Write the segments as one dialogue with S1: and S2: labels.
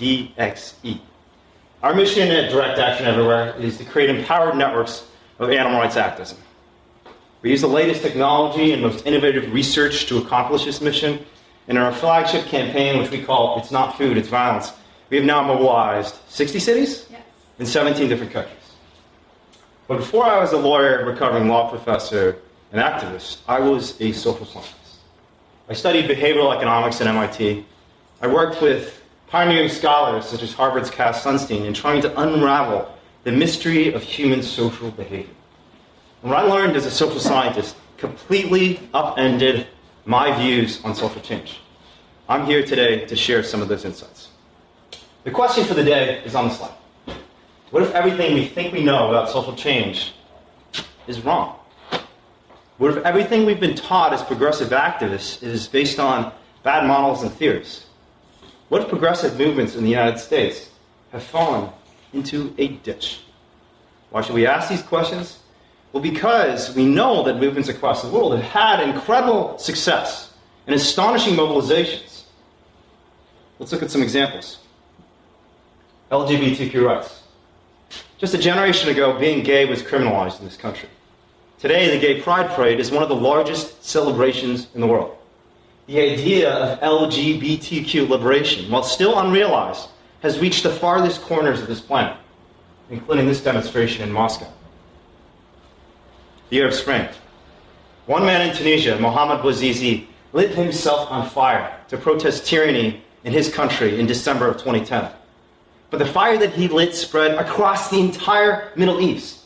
S1: DxE. Our mission at Direct Action Everywhere is to create empowered networks of animal rights activism. We use the latest technology and most innovative research to accomplish this mission. And in our flagship campaign, which we call It's Not Food, It's Violence, we have now mobilized 60 cities in 17 different countries. But before I was a lawyer, recovering law professor, and activist, I was a social scientist. I studied behavioral economics at MIT. I worked with pioneering scholars such as Harvard's Cass Sunstein in trying to unravel the mystery of human social behavior. And what I learned as a social scientist completely upended my views on social change. I'm here today to share some of those insights. The question for the day is on the slide. What if everything we think we know about social change is wrong? What if everything we've been taught as progressive activists is based on bad models and theories? What if progressive movements in the United States have fallen into a ditch? Why should we ask these questions? Well, because we know that movements across the world have had incredible success and astonishing mobilizations. Let's look at some examples. LGBTQ rights. Just a generation ago, being gay was criminalized in this country. Today, the Gay Pride Parade is one of the largest celebrations in the world. The idea of LGBTQ liberation, while still unrealized, has reached the farthest corners of this planet, including this demonstration in Moscow. The Arab Spring. One man in Tunisia, Mohamed Bouazizi, lit himself on fire to protest tyranny in his country in December of 2010. But the fire that he lit spread across the entire Middle East.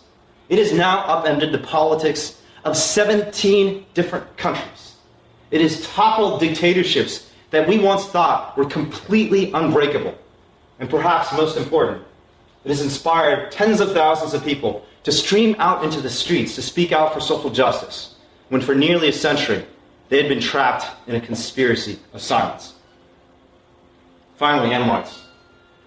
S1: It has now upended the politics of 17 different countries. It has toppled dictatorships that we once thought were completely unbreakable. And perhaps most important, it has inspired tens of thousands of people to stream out into the streets to speak out for social justice, when for nearly a century they had been trapped in a conspiracy of silence. Finally, animal rights.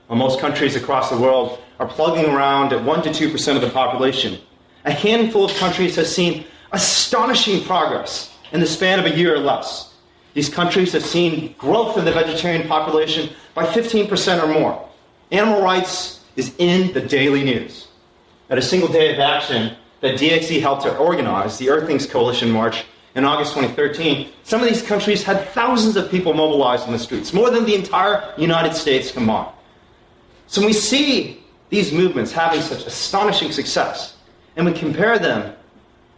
S1: While most countries across the world are plugging around at 1 to 2% of the population, a handful of countries has seen astonishing progress in the span of a year or less. These countries have seen growth in the vegetarian population by 15% or more. Animal rights is in the daily news. At a single day of action that DxE helped to organize, the Earthlings Coalition March in August 2013, some of these countries had thousands of people mobilized in the streets, more than the entire United States combined. So when we see these movements having such astonishing success, and we compare them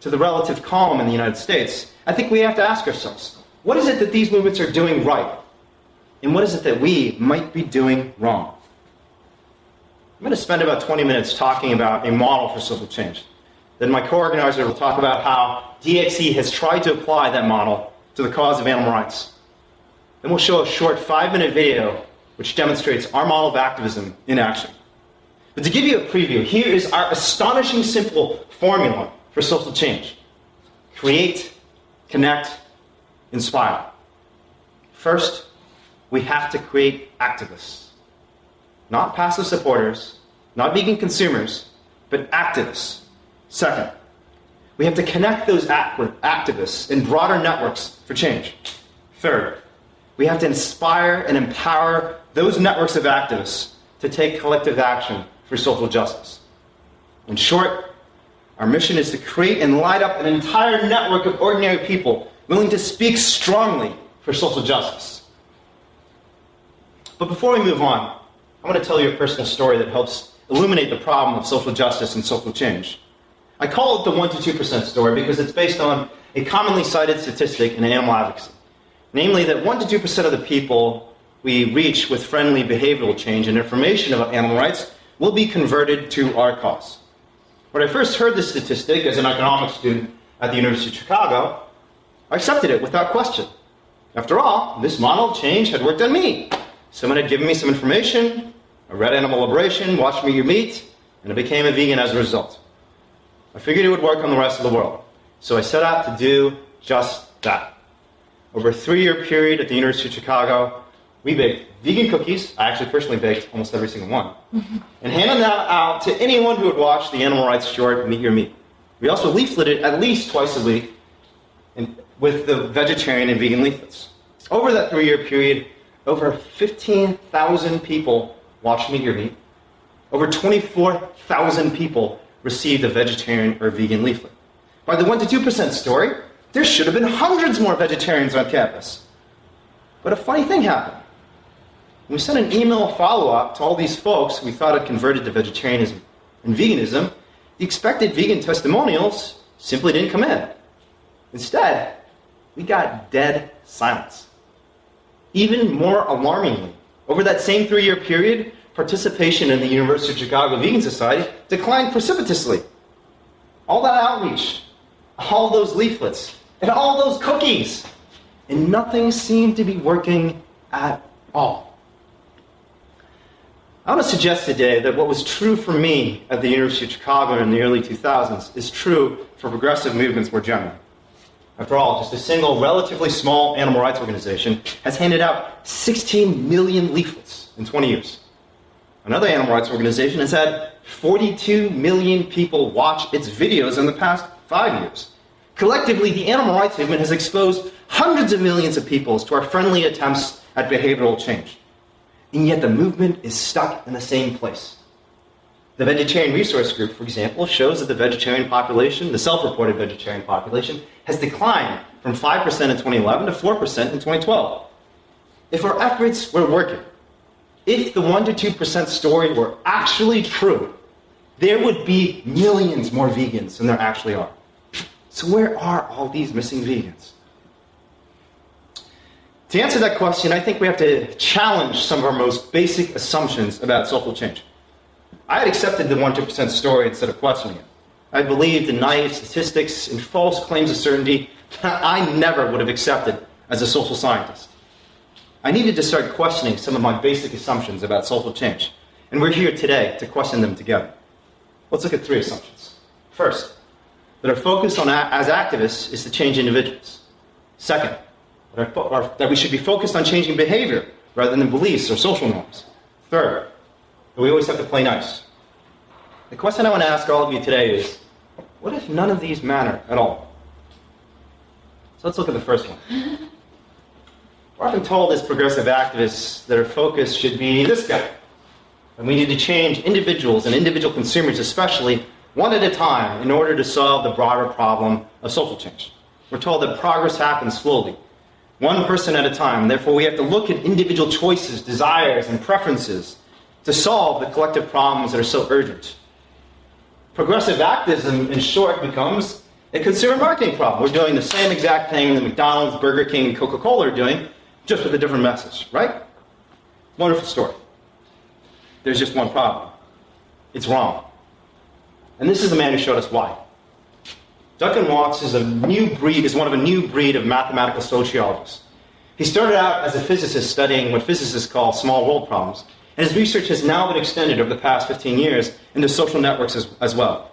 S1: to the relative calm in the United States, I think we have to ask ourselves, what is it that these movements are doing right? And what is it that we might be doing wrong? I'm going to spend about 20 minutes talking about a model for social change. Then my co-organizer will talk about how DxE has tried to apply that model to the cause of animal rights. Then we'll show a short 5-minute video which demonstrates our model of activism in action. But to give you a preview, here is our astonishing simple formula for social change. Create, connect, inspire. First, we have to create activists. Not passive supporters, not vegan consumers, but activists. Second, we have to connect those activists in broader networks for change. Third, we have to inspire and empower those networks of activists to take collective action for social justice. In short, our mission is to create and light up an entire network of ordinary people willing to speak strongly for social justice. But before we move on, I want to tell you a personal story that helps illuminate the problem of social justice and social change. I call it the 1 to 2% story because it's based on a commonly cited statistic in animal advocacy. Namely that 1 to 2% of the people we reach with friendly behavioral change and information about animal rights will be converted to our cause. When I first heard this statistic as an economics student at the University of Chicago, I accepted it without question. After all, this model of change had worked on me. Someone had given me some information, I read Animal Liberation, watched Me Eat Meat, and I became a vegan as a result. I figured it would work on the rest of the world. So I set out to do just that. Over a 3-year period at the University of Chicago, we baked vegan cookies. I actually personally baked almost every single one. And handed them out to anyone who would watch the animal rights short, Meet Your Meat. We also leafleted at least twice a week with the vegetarian and vegan leaflets. Over that 3-year period, over 15,000 people watched Meet Your Meat, over 24,000 people received a vegetarian or vegan leaflet. By the 1 to 2% story, there should have been hundreds more vegetarians on campus. But a funny thing happened. When we sent an email follow-up to all these folks we thought had converted to vegetarianism and veganism, the expected vegan testimonials simply didn't come in. Instead, we got dead silence. Even more alarmingly, over that same 3-year period, participation in the University of Chicago Vegan Society declined precipitously. All that outreach, all those leaflets, and all those cookies, and nothing seemed to be working at all. I want to suggest today that what was true for me at the University of Chicago in the early 2000s is true for progressive movements more generally. After all, just a single, relatively small animal rights organization has handed out 16 million leaflets in 20 years. Another animal rights organization has had 42 million people watch its videos in the past 5 years. Collectively, the animal rights movement has exposed hundreds of millions of people to our friendly attempts at behavioral change. And yet the movement is stuck in the same place. The Vegetarian Resource Group, for example, shows that the vegetarian population, the self-reported vegetarian population, has declined from 5% in 2011 to 4% in 2012. If our efforts were working, if the 1 to 2% story were actually true, there would be millions more vegans than there actually are. So where are all these missing vegans? To answer that question, I think we have to challenge some of our most basic assumptions about social change. I had accepted the 1 to 2% story instead of questioning it. I believed in naive statistics and false claims of certainty that I never would have accepted as a social scientist. I needed to start questioning some of my basic assumptions about social change, and we're here today to question them together. Let's look at 3 assumptions. First, that our focus on as activists is to change individuals. Second, that we should be focused on changing behavior rather than beliefs or social norms. Third, that we always have to play nice. The question I want to ask all of you today is, what if none of these matter at all? So let's look at the first one. We're often told as progressive activists that our focus should be this guy. And we need to change individuals and individual consumers especially one at a time in order to solve the broader problem of social change. We're told that progress happens slowly, one person at a time. Therefore, we have to look at individual choices, desires, and preferences to solve the collective problems that are so urgent. Progressive activism, in short, becomes a consumer marketing problem. We're doing the same exact thing that McDonald's, Burger King, and Coca-Cola are doing, just with a different message, right? Wonderful story. There's just one problem. It's wrong. And this is the man who showed us why. Duncan Watts is one of a new breed of mathematical sociologists. He started out as a physicist studying what physicists call small world problems, and his research has now been extended over the past 15 years into social networks as well.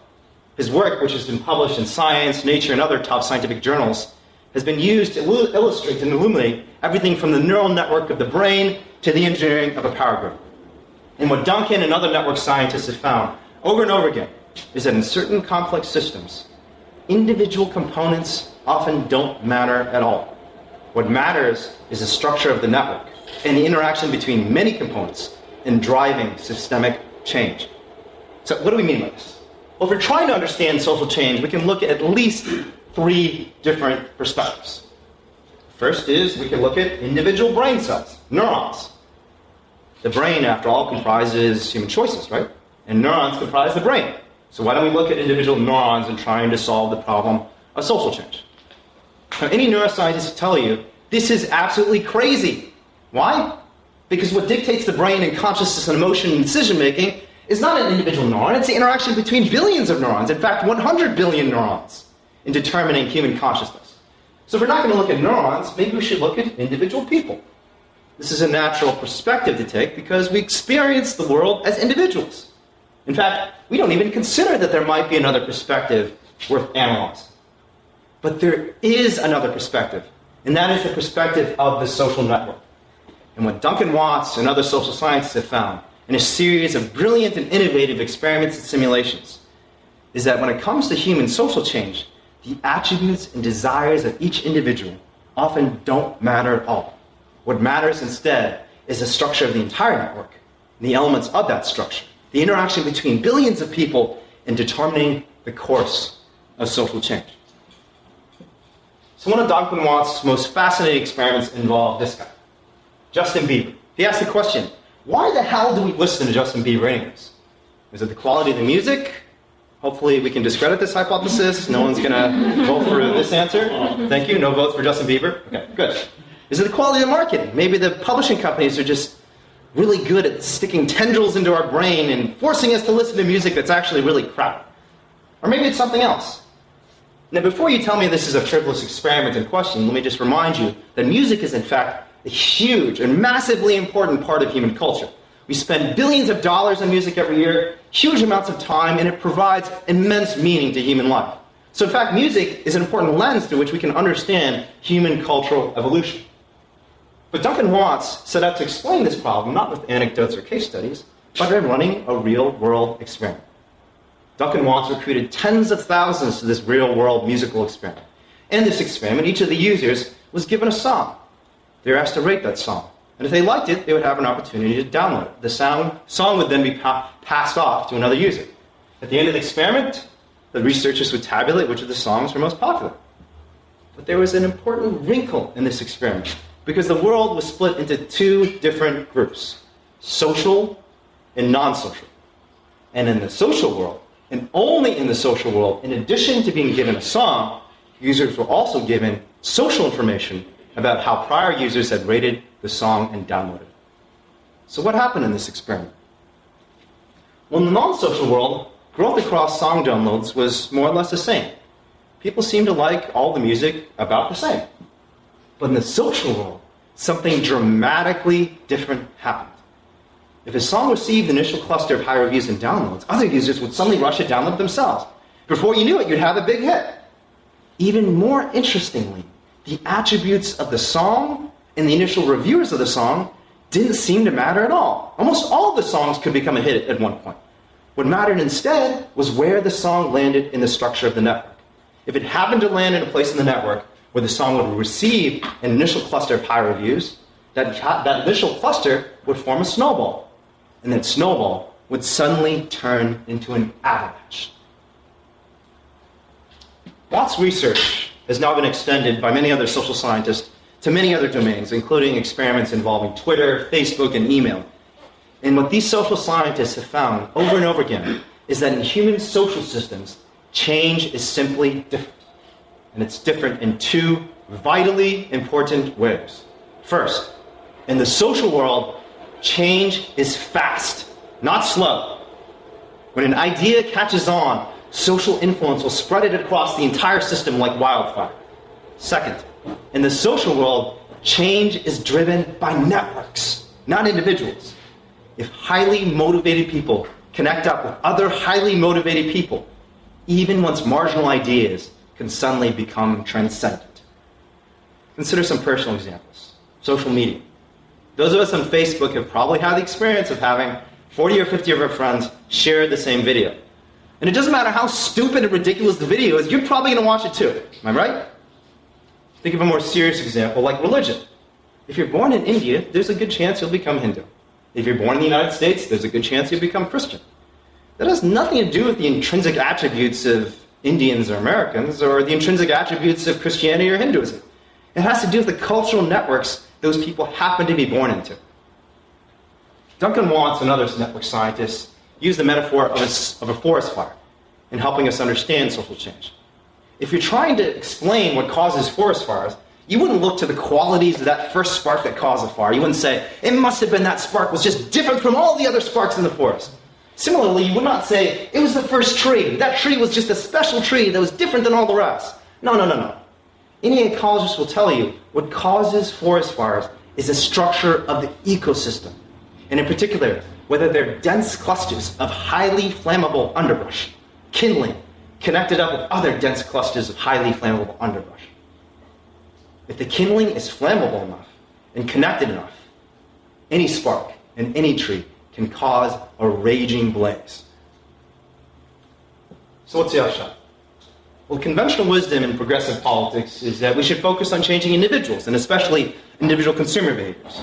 S1: His work, which has been published in Science, Nature, and other top scientific journals, has been used to illustrate and illuminate everything from the neural network of the brain to the engineering of a power grid. And what Duncan and other network scientists have found over and over again is that in certain complex systems, individual components often don't matter at all. What matters is the structure of the network and the interaction between many components in driving systemic change. So what do we mean by this? Well, if we're trying to understand social change, we can look at least 3 different perspectives. First is we can look at individual brain cells, neurons. The brain, after all, comprises human choices, right? And neurons comprise the brain. So why don't we look at individual neurons and trying to solve the problem of social change? Now, any neuroscientist will tell you this is absolutely crazy. Why? Because what dictates the brain and consciousness and emotion and decision-making is not an individual neuron, it's the interaction between billions of neurons, in fact 100 billion neurons, in determining human consciousness. So if we're not going to look at neurons, maybe we should look at individual people. This is a natural perspective to take because we experience the world as individuals. In fact, we don't even consider that there might be another perspective worth analyzing. But there is another perspective, and that is the perspective of the social network. And what Duncan Watts and other social scientists have found in a series of brilliant and innovative experiments and simulations is that when it comes to human social change, the attributes and desires of each individual often don't matter at all. What matters instead is the structure of the entire network and the elements of that structure, the interaction between billions of people in determining the course of social change. So one of Duncan Watts' most fascinating experiments involved this guy, Justin Bieber. He asked the question, why the hell do we listen to Justin Bieber anyways? Is it the quality of the music? Hopefully we can discredit this hypothesis. No one's going to vote for this answer. Thank you. No votes for Justin Bieber. Okay, good. Is it the quality of the marketing? Maybe the publishing companies are just really good at sticking tendrils into our brain and forcing us to listen to music that's actually really crap. Or maybe it's something else. Now, before you tell me this is a frivolous experiment in question, let me just remind you that music is, in fact, a huge and massively important part of human culture. We spend billions of dollars on music every year, huge amounts of time, and it provides immense meaning to human life. So, in fact, music is an important lens through which we can understand human cultural evolution. But Duncan Watts set out to explain this problem not with anecdotes or case studies, but by running a real-world experiment. Duncan Watts recruited tens of thousands to this real-world musical experiment. In this experiment, each of the users was given a song. They were asked to rate that song. And if they liked it, they would have an opportunity to download it. The song would then be passed off to another user. At the end of the experiment, the researchers would tabulate which of the songs were most popular. But there was an important wrinkle in this experiment, because the world was split into two different groups, social and non-social. And in the social world, and only in the social world, in addition to being given a song, users were also given social information about how prior users had rated the song and downloaded it. So what happened in this experiment? Well, in the non-social world, growth across song downloads was more or less the same. People seemed to like all the music about the same. But in the social world, something dramatically different happened. If a song received the initial cluster of high reviews and downloads, other users would suddenly rush to download it themselves. Before you knew it, you'd have a big hit. Even more interestingly, the attributes of the song and the initial reviewers of the song didn't seem to matter at all. Almost all of the songs could become a hit at one point. What mattered instead was where the song landed in the structure of the network. If it happened to land in a place in the network where the song would receive an initial cluster of high reviews, that initial cluster would form a snowball. And that snowball would suddenly turn into an avalanche. Watts' research has now been extended by many other social scientists to many other domains, including experiments involving Twitter, Facebook, and email. And what these social scientists have found over and over again is that in human social systems, change is simply different. And it's different in two vitally important ways. First, in the social world, change is fast, not slow. When an idea catches on, social influence will spread it across the entire system like wildfire. Second, in the social world, change is driven by networks, not individuals. If highly motivated people connect up with other highly motivated people, even once marginal ideas can suddenly become transcendent. Consider some personal examples. Social media. Those of us on Facebook have probably had the experience of having 40 or 50 of our friends share the same video. And it doesn't matter how stupid and ridiculous the video is, you're probably going to watch it too. Am I right? Think of a more serious example, like religion. If you're born in India, there's a good chance you'll become Hindu. If you're born in the United States, there's a good chance you'll become Christian. That has nothing to do with the intrinsic attributes of Indians or Americans, or the intrinsic attributes of Christianity or Hinduism. It has to do with the cultural networks those people happen to be born into. Duncan Watts and other network scientists use the metaphor of a forest fire in helping us understand social change. If you're trying to explain what causes forest fires, you wouldn't look to the qualities of that first spark that caused the fire. You wouldn't say, it must have been that spark was just different from all the other sparks in the forest. Similarly, you would not say, it was the first tree. That tree was just a special tree that was different than all the rest. No. Any ecologist will tell you what causes forest fires is the structure of the ecosystem. And in particular, whether they're dense clusters of highly flammable underbrush, kindling, connected up with other dense clusters of highly flammable underbrush. If the kindling is flammable enough and connected enough, any spark in any tree can cause a raging blaze. So what's the upshot? Well, conventional wisdom in progressive politics is that we should focus on changing individuals, and especially individual consumer behaviors.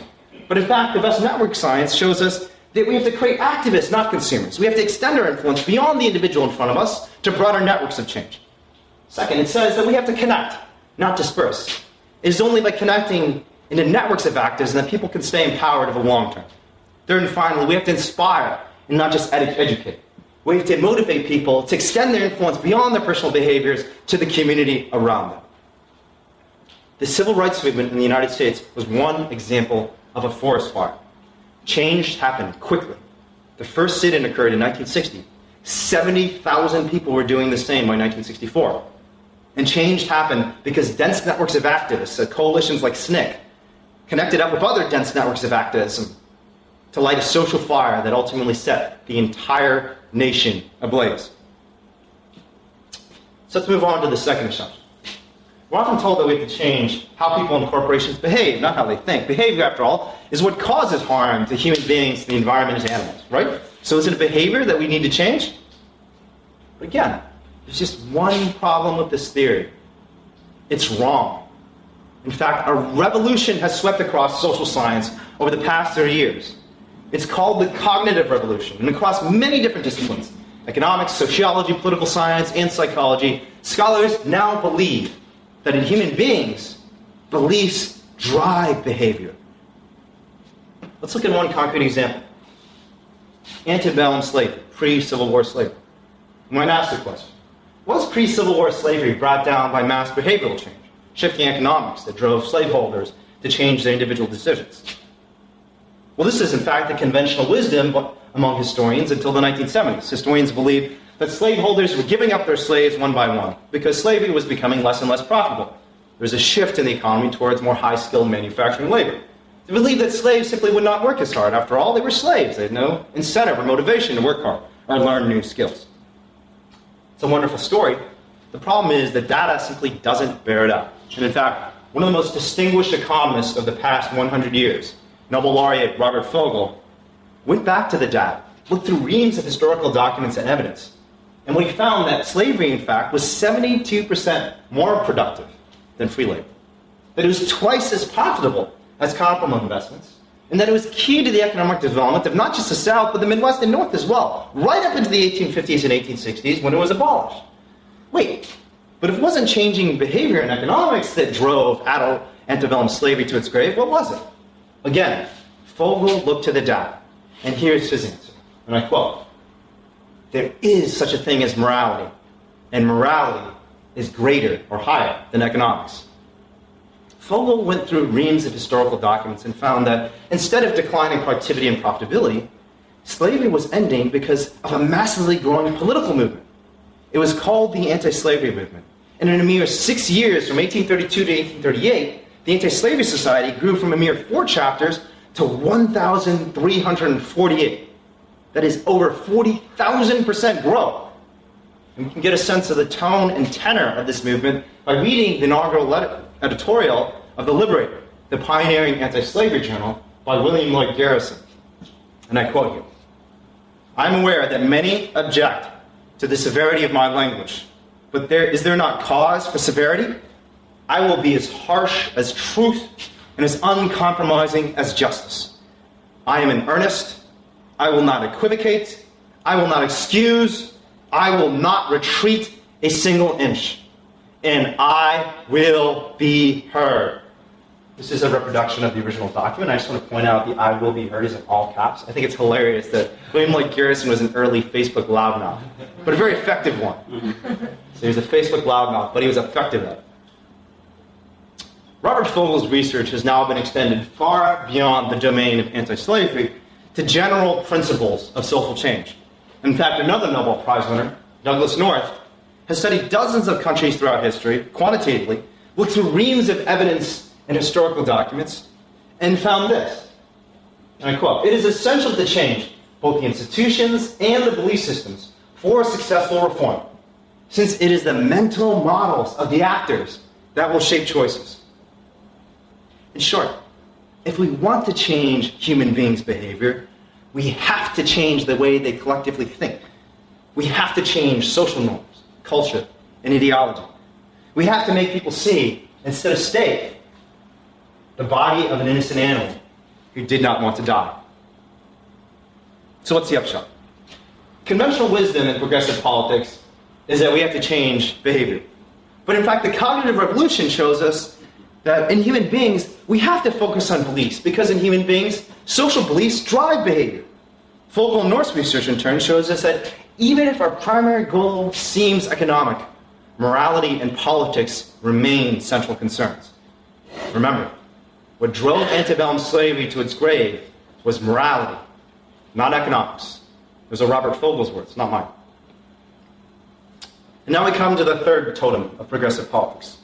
S1: But in fact, the best network science shows us that we have to create activists, not consumers. We have to extend our influence beyond the individual in front of us to broader networks of change. Second, it says that we have to connect, not disperse. It is only by connecting into networks of actors that people can stay empowered over the long term. Third and finally, we have to inspire and not just educate. We have to motivate people to extend their influence beyond their personal behaviors to the community around them. The civil rights movement in the United States was one example of a forest fire. Change happened quickly. The first sit-in occurred in 1960. 70,000 people were doing the same by 1964. And change happened because dense networks of activists, coalitions like SNCC, connected up with other dense networks of activism to light a social fire that ultimately set the entire nation ablaze. So let's move on to the second assumption. We're often told that we have to change how people in corporations behave, not how they think. Behavior, after all, is what causes harm to human beings, the environment, and animals, right? So is it a behavior that we need to change? But again, there's just one problem with this theory. It's wrong. In fact, a revolution has swept across social science over the past 30 years. It's called the cognitive revolution, and across many different disciplines, economics, sociology, political science, and psychology, scholars now believe that in human beings, beliefs drive behavior. Let's look at one concrete example. Antebellum slavery, pre-Civil War slavery. You might ask the question, was pre-Civil War slavery brought down by mass behavioral change, shifting economics that drove slaveholders to change their individual decisions? Well, this is in fact the conventional wisdom among historians until the 1970s. Historians believed that slaveholders were giving up their slaves one by one because slavery was becoming less and less profitable. There was a shift in the economy towards more high-skilled manufacturing labor. They believed that slaves simply would not work as hard. After all, they were slaves. They had no incentive or motivation to work hard or learn new skills. It's a wonderful story. The problem is that data simply doesn't bear it out. And in fact, one of the most distinguished economists of the past 100 years, Nobel laureate Robert Fogel, went back to the data, looked through reams of historical documents and evidence, and when he found that slavery, in fact, was 72% more productive than free labor, that it was twice as profitable as comparable investments, and that it was key to the economic development of not just the South, but the Midwest and North as well, right up into the 1850s and 1860s when it was abolished. Wait, but if it wasn't changing behavior in economics that drove antebellum slavery to its grave, what was it? Again, Fogel looked to the data, and here's his answer, and I quote, "There is such a thing as morality, and morality is greater or higher than economics." Fogel went through reams of historical documents and found that instead of declining productivity and profitability, slavery was ending because of a massively growing political movement. It was called the anti-slavery movement, and in a mere 6 years, from 1832 to 1838, the Anti-Slavery Society grew from a mere 4 chapters to 1,348. That is over 40,000% growth. And you can get a sense of the tone and tenor of this movement by reading the inaugural editorial of The Liberator, the pioneering anti-slavery journal by William Lloyd Garrison. And I quote here, "I'm aware that many object to the severity of my language, but is there not cause for severity? I will be as harsh as truth and as uncompromising as justice. I am in earnest. I will not equivocate. I will not excuse. I will not retreat a single inch. And I will be heard." This is a reproduction of the original document. I just want to point out the "I will be heard" is in all caps. I think it's hilarious that William Lloyd Garrison was an early Facebook loudmouth, but a very effective one. So he was a Facebook loudmouth, but he was effective at it. Robert Fogel's research has now been extended far beyond the domain of anti-slavery to general principles of social change. In fact, another Nobel Prize winner, Douglas North, has studied dozens of countries throughout history, quantitatively, looked through reams of evidence and historical documents, and found this, and I quote, "It is essential to change both the institutions and the belief systems for successful reform, since it is the mental models of the actors that will shape choices." In short, if we want to change human beings' behavior, we have to change the way they collectively think. We have to change social norms, culture, and ideology. We have to make people see, instead of steak, the body of an innocent animal who did not want to die. So what's the upshot? Conventional wisdom in progressive politics is that we have to change behavior. But in fact, the cognitive revolution shows us that in human beings, we have to focus on beliefs, because in human beings, social beliefs drive behavior. Fogel and North's research, in turn, shows us that even if our primary goal seems economic, morality and politics remain central concerns. Remember, what drove antebellum slavery to its grave was morality, not economics. Those are Robert Fogel's words, not mine. And now we come to the third totem of progressive politics.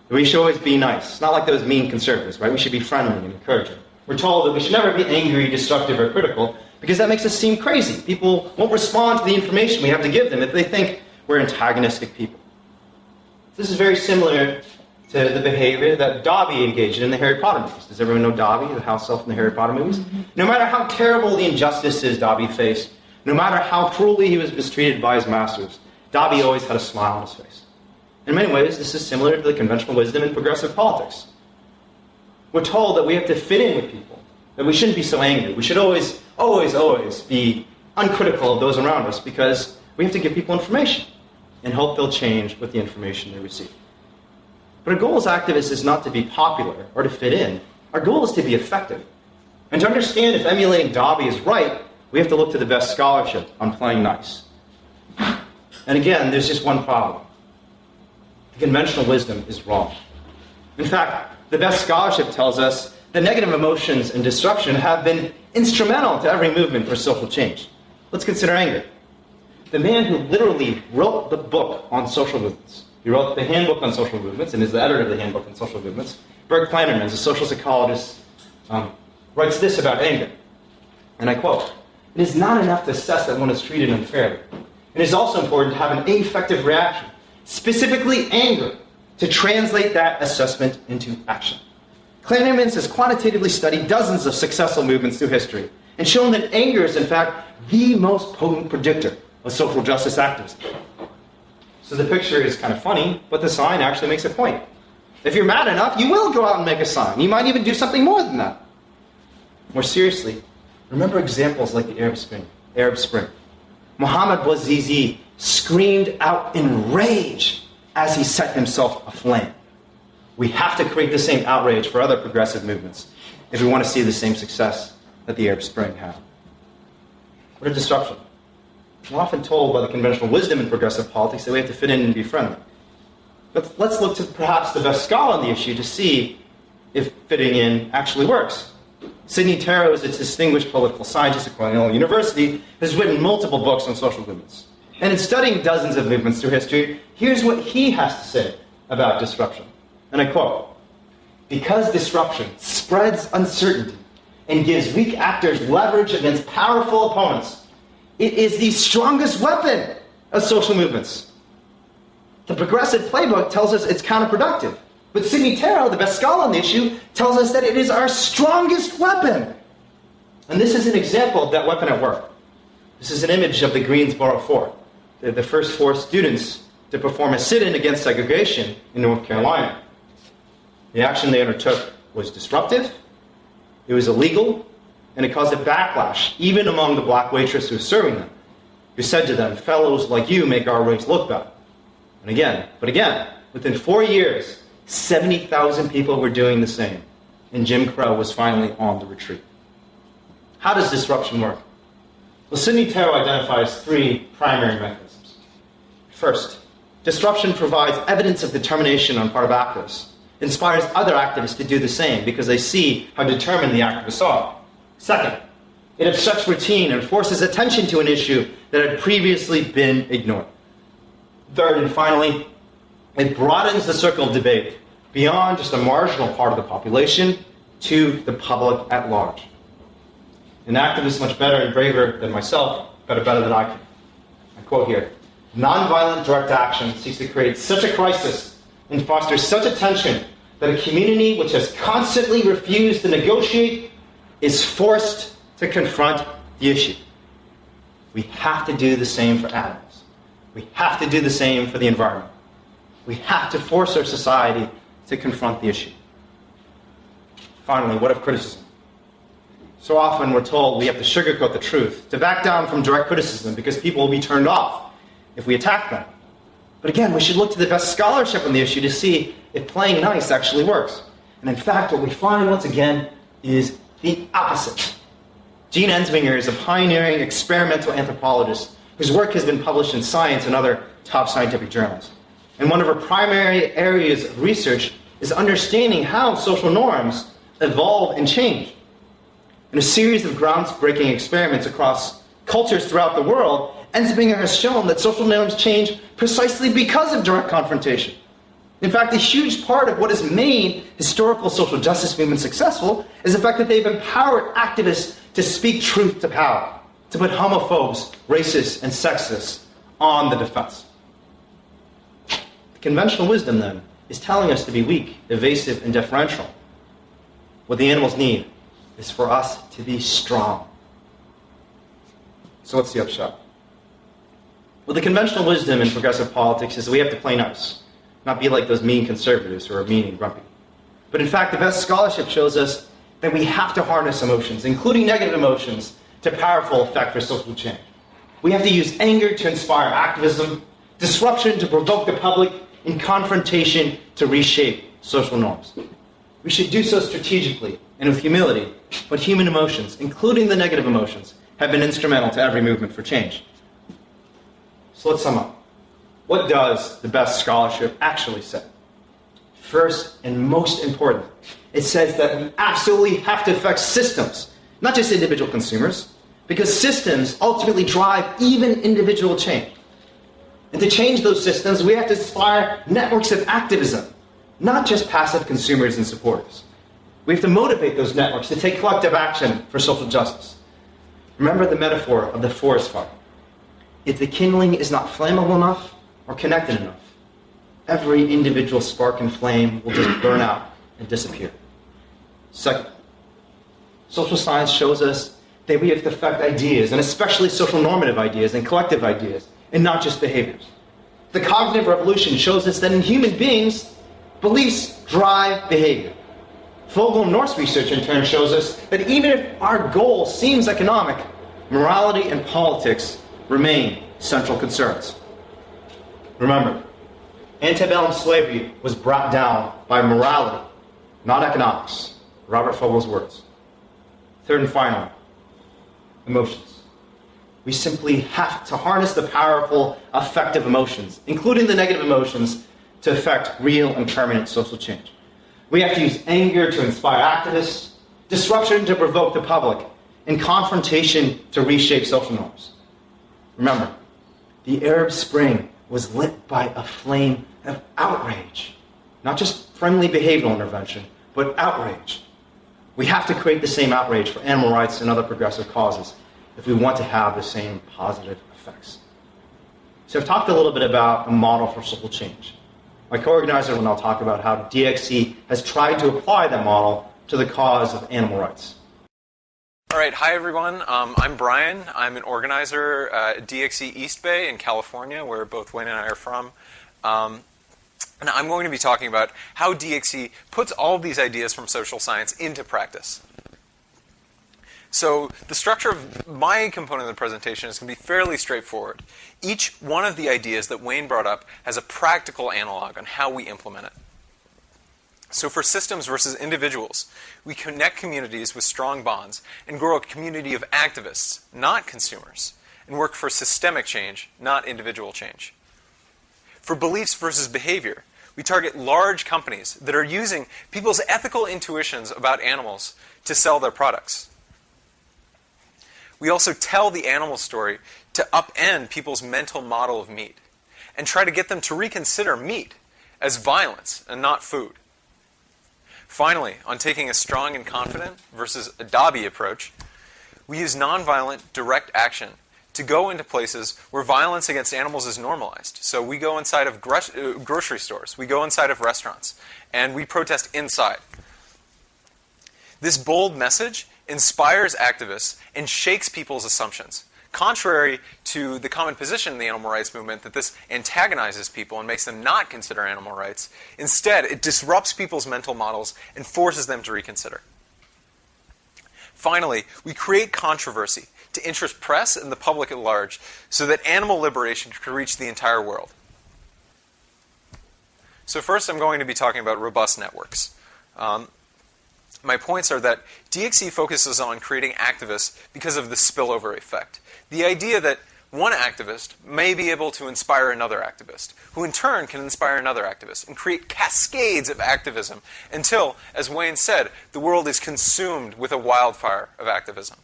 S1: We should always be nice, not like those mean conservatives, right? We should be friendly and encouraging. We're told that we should never be angry, destructive, or critical, because that makes us seem crazy. People won't respond to the information we have to give them if they think we're antagonistic people. This is very similar to the behavior that Dobby engaged in the Harry Potter movies. Does everyone know Dobby, the house elf in the Harry Potter movies? No matter how terrible the injustices Dobby faced, no matter how cruelly he was mistreated by his masters, Dobby always had a smile on his face. In many ways, this is similar to the conventional wisdom in progressive politics. We're told that we have to fit in with people, that we shouldn't be so angry. We should always, always, always be uncritical of those around us, because we have to give people information and hope they'll change with the information they receive. But our goal as activists is not to be popular or to fit in. Our goal is to be effective. And to understand if emulating Dobby is right, we have to look to the best scholarship on playing nice. And again, there's just one problem. The conventional wisdom is wrong. In fact, the best scholarship tells us that negative emotions and disruption have been instrumental to every movement for social change. Let's consider anger. The man who literally wrote the book on social movements, he wrote the handbook on social movements and is the editor of the handbook on social movements, Bert Kleinerman, a social psychologist, writes this about anger. And I quote, "It is not enough to assess that one is treated unfairly. It is also important to have an affective reaction, specifically anger, to translate that assessment into action." Kleinerman has quantitatively studied dozens of successful movements through history and shown that anger is, in fact, the most potent predictor of social justice activism. So the picture is kind of funny, but the sign actually makes a point. If you're mad enough, you will go out and make a sign. You might even do something more than that. More seriously, remember examples like the Arab Spring. Mohammad Bouazizi screamed out in rage as he set himself aflame. We have to create the same outrage for other progressive movements if we want to see the same success that the Arab Spring had. What a disruption. We're often told by the conventional wisdom in progressive politics that we have to fit in and be friendly. But let's look to perhaps the best scholar on the issue to see if fitting in actually works. Sidney Tarrows, a distinguished political scientist at Cornell University, has written multiple books on social movements. And in studying dozens of movements through history, here's what he has to say about disruption. And I quote, "Because disruption spreads uncertainty and gives weak actors leverage against powerful opponents, it is the strongest weapon of social movements. The progressive playbook tells us it's counterproductive. But Sidney Tarrow, the best scholar on the issue, tells us that it is our strongest weapon." And this is an example of that weapon at work. This is an image of the Greensboro Four, the first four students to perform a sit-in against segregation in North Carolina. The action they undertook was disruptive, it was illegal, and it caused a backlash, even among the black waitress who was serving them, who said to them, "Fellows like you make our race look bad." And again, within 4 years, 70,000 people were doing the same, and Jim Crow was finally on the retreat. How does disruption work? Well, Sidney Tarrow identifies three primary mechanisms. First, disruption provides evidence of determination on part of activists, inspires other activists to do the same because they see how determined the activists are. Second, it obstructs routine and forces attention to an issue that had previously been ignored. Third, and finally, it broadens the circle of debate beyond just a marginal part of the population to the public at large. An activist much better and braver than myself, better than I can. I quote here, "Nonviolent direct action seeks to create such a crisis and foster such a tension that a community which has constantly refused to negotiate is forced to confront the issue." We have to do the same for animals. We have to do the same for the environment. We have to force our society to confront the issue. Finally, what of criticism? So often we're told we have to sugarcoat the truth, to back down from direct criticism because people will be turned off if we attack them. But again, we should look to the best scholarship on the issue to see if playing nice actually works. And in fact, what we find once again is the opposite. Gene Ensminger is a pioneering experimental anthropologist whose work has been published in Science and other top scientific journals. And one of her primary areas of research is understanding how social norms evolve and change. In a series of groundbreaking experiments across cultures throughout the world, Ensminger has shown that social norms change precisely because of direct confrontation. In fact, a huge part of what has made historical social justice movements successful is the fact that they've empowered activists to speak truth to power, to put homophobes, racists, and sexists on the defense. The conventional wisdom, then, is telling us to be weak, evasive, and deferential. What the animals need is for us to be strong. So what's the upshot? Well, the conventional wisdom in progressive politics is that we have to play nice, not be like those mean conservatives who are mean and grumpy. But in fact, the best scholarship shows us that we have to harness emotions, including negative emotions, to powerful effect for social change. We have to use anger to inspire activism, disruption to provoke the public, and confrontation to reshape social norms. We should do so strategically and with humility, but human emotions, including the negative emotions, have been instrumental to every movement for change. So let's sum up. What does the best scholarship actually say? First and most important, it says that we absolutely have to affect systems, not just individual consumers, because systems ultimately drive even individual change. And to change those systems, we have to inspire networks of activism, not just passive consumers and supporters. We have to motivate those networks to take collective action for social justice. Remember the metaphor of the forest fire. If the kindling is not flammable enough or connected enough, every individual spark and flame will just burn out and disappear. Second, social science shows us that we have to affect ideas, and especially social normative ideas and collective ideas, and not just behaviors. The cognitive revolution shows us that in human beings, beliefs drive behavior. Fogel and North's research in turn shows us that even if our goal seems economic, morality and politics remain central concerns. Remember, antebellum slavery was brought down by morality, not economics. Robert Fogel's words. Third and finally, emotions. We simply have to harness the powerful, effective emotions, including the negative emotions, to effect real and permanent social change. We have to use anger to inspire activists, disruption to provoke the public, and confrontation to reshape social norms. Remember, the Arab Spring was lit by a flame of outrage. Not just friendly behavioral intervention, but outrage. We have to create the same outrage for animal rights and other progressive causes if we want to have the same positive effects. So I've talked a little bit about a model for social change. My co-organizer will now talk about how DxE has tried to apply that model to the cause of animal rights.
S2: All right, hi everyone. I'm Brian. I'm an organizer at DxE East Bay in California, where both Wayne and I are from. And I'm going to be talking about how DxE puts all of these ideas from social science into practice. So the structure of my component of the presentation is going to be fairly straightforward. Each one of the ideas that Wayne brought up has a practical analog on how we implement it. So for systems versus individuals, we connect communities with strong bonds and grow a community of activists, not consumers, and work for systemic change, not individual change. For beliefs versus behavior, we target large companies that are using people's ethical intuitions about animals to sell their products. We also tell the animal story to upend people's mental model of meat and try to get them to reconsider meat as violence and not food. Finally, on taking a strong and confident versus a Dobby approach, we use nonviolent direct action to go into places where violence against animals is normalized. So we go inside of grocery stores, we go inside of restaurants, and we protest inside. This bold message inspires activists and shakes people's assumptions, contrary to the common position in the animal rights movement that this antagonizes people and makes them not consider animal rights. Instead, it disrupts people's mental models and forces them to reconsider. Finally, we create controversy to interest press and the public at large so that animal liberation can reach the entire world. So first, I'm going to be talking about robust networks. My points are that DxE focuses on creating activists because of the spillover effect. The idea that one activist may be able to inspire another activist, who in turn can inspire another activist, and create cascades of activism until, as Wayne said, the world is consumed with a wildfire of activism.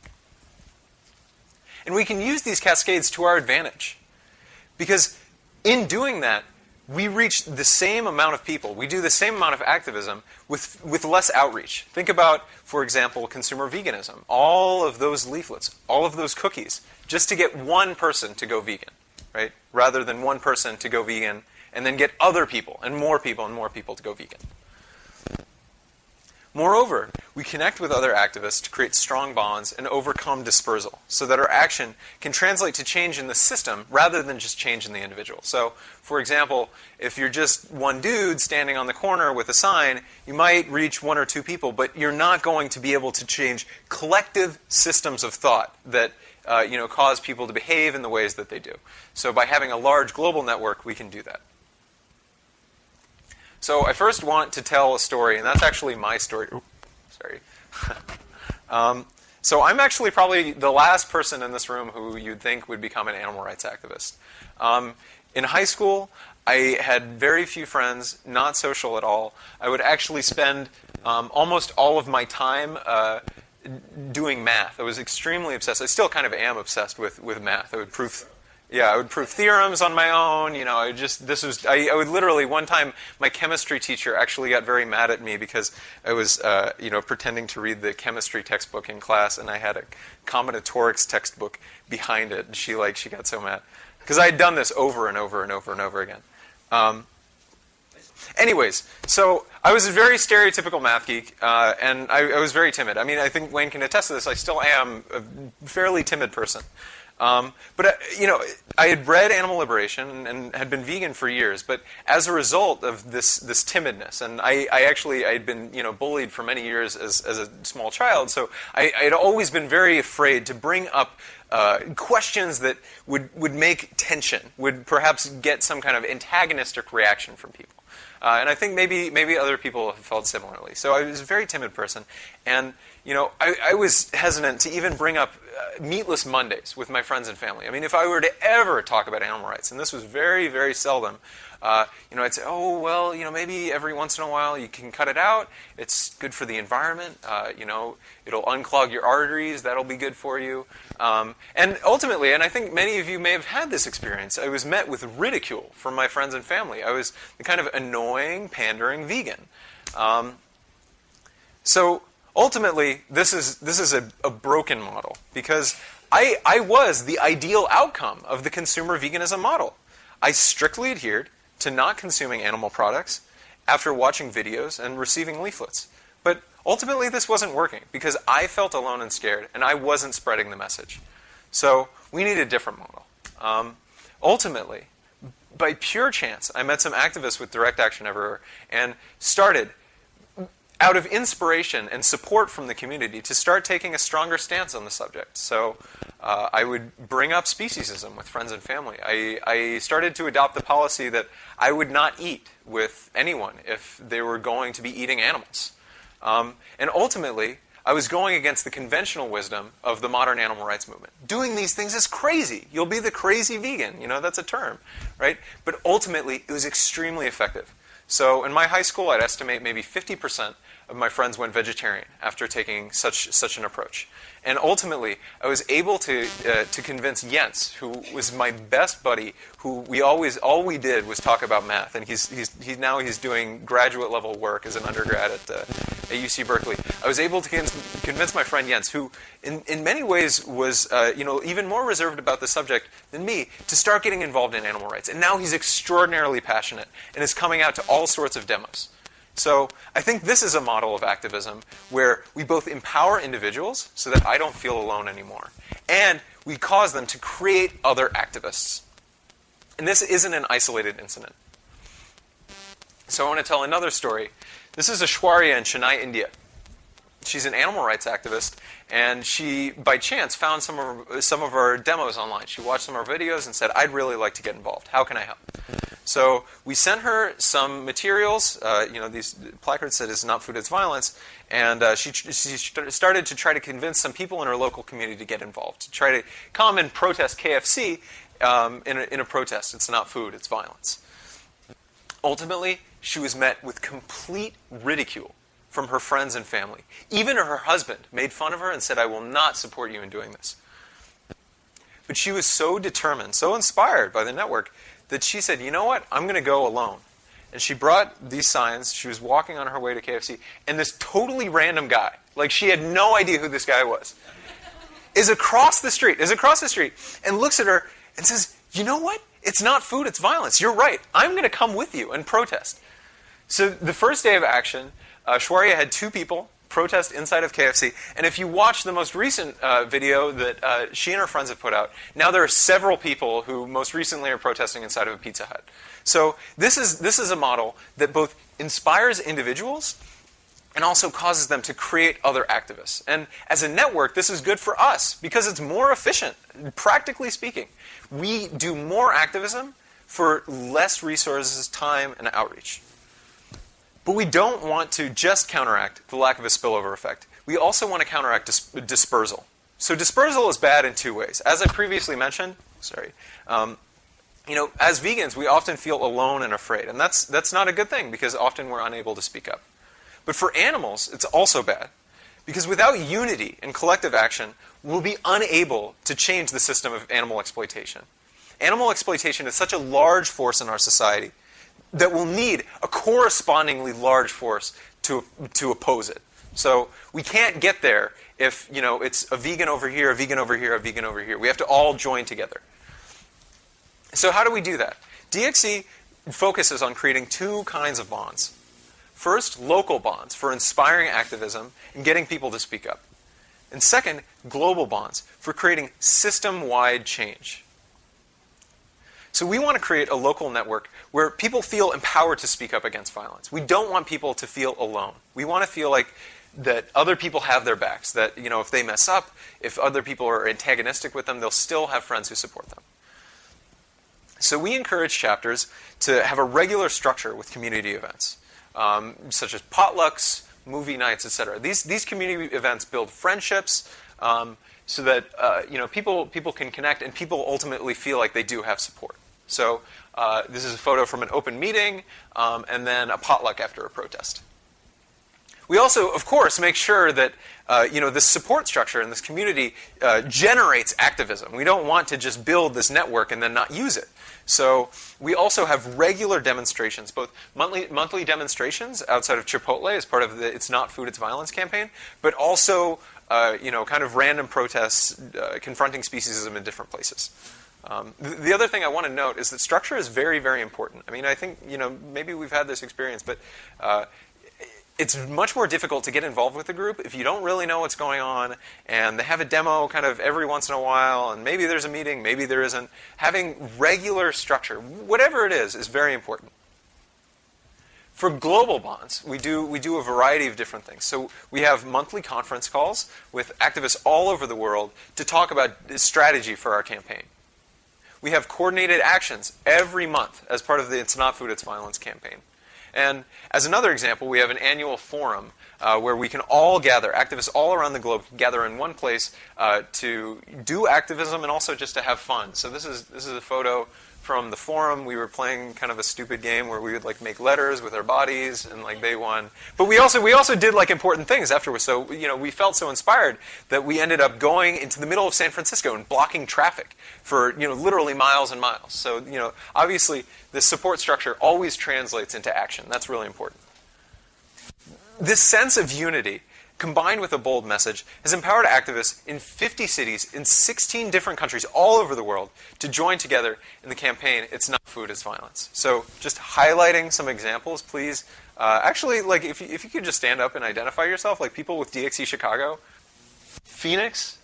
S2: And we can use these cascades to our advantage, because in doing that, we reach the same amount of people. We do the same amount of activism with less outreach. Think about, for example, consumer veganism. All of those leaflets, all of those cookies, just to get one person to go vegan, right? Rather than one person to go vegan and then get other people and more people to go vegan. Moreover, we connect with other activists to create strong bonds and overcome dispersal so that our action can translate to change in the system rather than just change in the individual. So, for example, if you're just one dude standing on the corner with a sign, you might reach one or two people, but you're not going to be able to change collective systems of thought that cause people to behave in the ways that they do. So by having a large global network, we can do that. So I first want to tell a story, and that's actually my story. Oops, sorry. So I'm actually probably the last person in this room who you'd think would become an animal rights activist. In high school, I had very few friends, not social at all. I would actually spend almost all of my time doing math. I was extremely obsessed. I still kind of am obsessed with math. I would prove theorems on my own. I would literally, one time, my chemistry teacher actually got very mad at me because I was, pretending to read the chemistry textbook in class, and I had a combinatorics textbook behind it, and she got so mad. Because I had done this over and over and over and over again. Anyways, so I was a very stereotypical math geek, and I was very timid. I mean, I think Wayne can attest to this. I still am a fairly timid person. But I had read Animal Liberation and had been vegan for years. But as a result of this timidness, and I had been bullied for many years as a small child, so I had always been very afraid to bring up questions that would make tension, would perhaps get some kind of antagonistic reaction from people. And I think maybe other people have felt similarly. So I was a very timid person, and I was hesitant to even bring up meatless Mondays with my friends and family. I mean, if I were to ever talk about animal rights, and this was very, very seldom, I'd say, oh, well, maybe every once in a while you can cut it out. It's good for the environment. It'll unclog your arteries. That'll be good for you. And ultimately, and I think many of you may have had this experience, I was met with ridicule from my friends and family. I was the kind of annoying, pandering vegan. So ultimately, this is a broken model because I was the ideal outcome of the consumer veganism model. I strictly adhered to not consuming animal products after watching videos and receiving leaflets. But ultimately, this wasn't working because I felt alone and scared, and I wasn't spreading the message. So we need a different model. Ultimately, by pure chance, I met some activists with Direct Action Everywhere and started, out of inspiration and support from the community, to start taking a stronger stance on the subject. So I would bring up speciesism with friends and family. I started to adopt the policy that I would not eat with anyone if they were going to be eating animals. And ultimately, I was going against the conventional wisdom of the modern animal rights movement. Doing these things is crazy. You'll be the crazy vegan. That's a term, right? But ultimately, it was extremely effective. So in my high school, I'd estimate maybe 50% of my friends went vegetarian after taking such an approach. And ultimately, I was able to convince Jens, who was my best buddy, who all we did was talk about math, and he's doing graduate level work as an undergrad at UC Berkeley. I was able to convince my friend Jens, who in many ways was even more reserved about the subject than me, to start getting involved in animal rights. And now he's extraordinarily passionate and is coming out to all sorts of demos. So I think this is a model of activism where we both empower individuals so that I don't feel alone anymore, and we cause them to create other activists. And this isn't an isolated incident. So I want to tell another story. This is Ashwarya in Chennai, India. She's an animal rights activist, and she, by chance, found some of our demos online. She watched some of our videos and said, "I'd really like to get involved. How can I help?" So we sent her some materials. These placards said, "It's not food, it's violence," and she started to try to convince some people in her local community to get involved, to try to come and protest KFC in a protest. It's not food, it's violence. Ultimately, she was met with complete ridicule from her friends and family. Even her husband made fun of her and said, "I will not support you in doing this." But she was so determined, so inspired by the network, that she said, "You know what? I'm going to go alone." And she brought these signs. She was walking on her way to KFC, and this totally random guy, like she had no idea who this guy was, is across the street, and looks at her and says, "You know what? It's not food, it's violence. You're right. I'm going to come with you and protest." So the first day of action, Shwarya had 2 people protest inside of KFC. And if you watch the most recent video that she and her friends have put out, now there are several people who most recently are protesting inside of a Pizza Hut. So this is a model that both inspires individuals and also causes them to create other activists. And as a network, this is good for us because it's more efficient, practically speaking. We do more activism for less resources, time, and outreach. But we don't want to just counteract the lack of a spillover effect. We also want to counteract dispersal. So dispersal is bad in 2 ways. As I previously mentioned, as vegans, we often feel alone and afraid. And that's not a good thing because often we're unable to speak up. But for animals, it's also bad. Because without unity and collective action, we'll be unable to change the system of animal exploitation. Animal exploitation is such a large force in our society that will need a correspondingly large force to oppose it. So we can't get there if it's a vegan over here, a vegan over here, a vegan over here. We have to all join together. So how do we do that? DxE focuses on creating 2 kinds of bonds. First, local bonds for inspiring activism and getting people to speak up. And second, global bonds for creating system-wide change. So we want to create a local network where people feel empowered to speak up against violence. We don't want people to feel alone. We want to feel like that other people have their backs, that if they mess up, if other people are antagonistic with them, they'll still have friends who support them. So we encourage chapters to have a regular structure with community events, such as potlucks, movie nights, etc. These community events build friendships, so that people can connect and people ultimately feel like they do have support. So this is a photo from an open meeting and then a potluck after a protest. We also, of course, make sure that this support structure in this community generates activism. We don't want to just build this network and then not use it. So we also have regular demonstrations, both monthly demonstrations outside of Chipotle as part of the It's Not Food, It's Violence campaign, but also kind of random protests confronting speciesism in different places. The other thing I want to note is that structure is very, very important. I mean, I think, maybe we've had this experience, but it's much more difficult to get involved with a group if you don't really know what's going on, and they have a demo kind of every once in a while, and maybe there's a meeting, maybe there isn't. Having regular structure, whatever it is very important. For global bonds, we do a variety of different things. So we have monthly conference calls with activists all over the world to talk about strategy for our campaign. We have coordinated actions every month as part of the It's Not Food, It's Violence campaign. And as another example, we have an annual forum where we can all gather, activists all around the globe can gather in one place to do activism and also just to have fun. So this is a photo from the forum. We were playing kind of a stupid game where we would make letters with our bodies, and they won. But we also did important things afterwards. So we felt so inspired that we ended up going into the middle of San Francisco and blocking traffic for literally miles and miles. So obviously this support structure always translates into action. That's really important. This sense of unity, combined with a bold message, has empowered activists in 50 cities in 16 different countries all over the world to join together in the campaign, It's Not Food, It's Violence. So just highlighting some examples, please. Actually, if you could just stand up and identify yourself, people with DxE Chicago, Phoenix,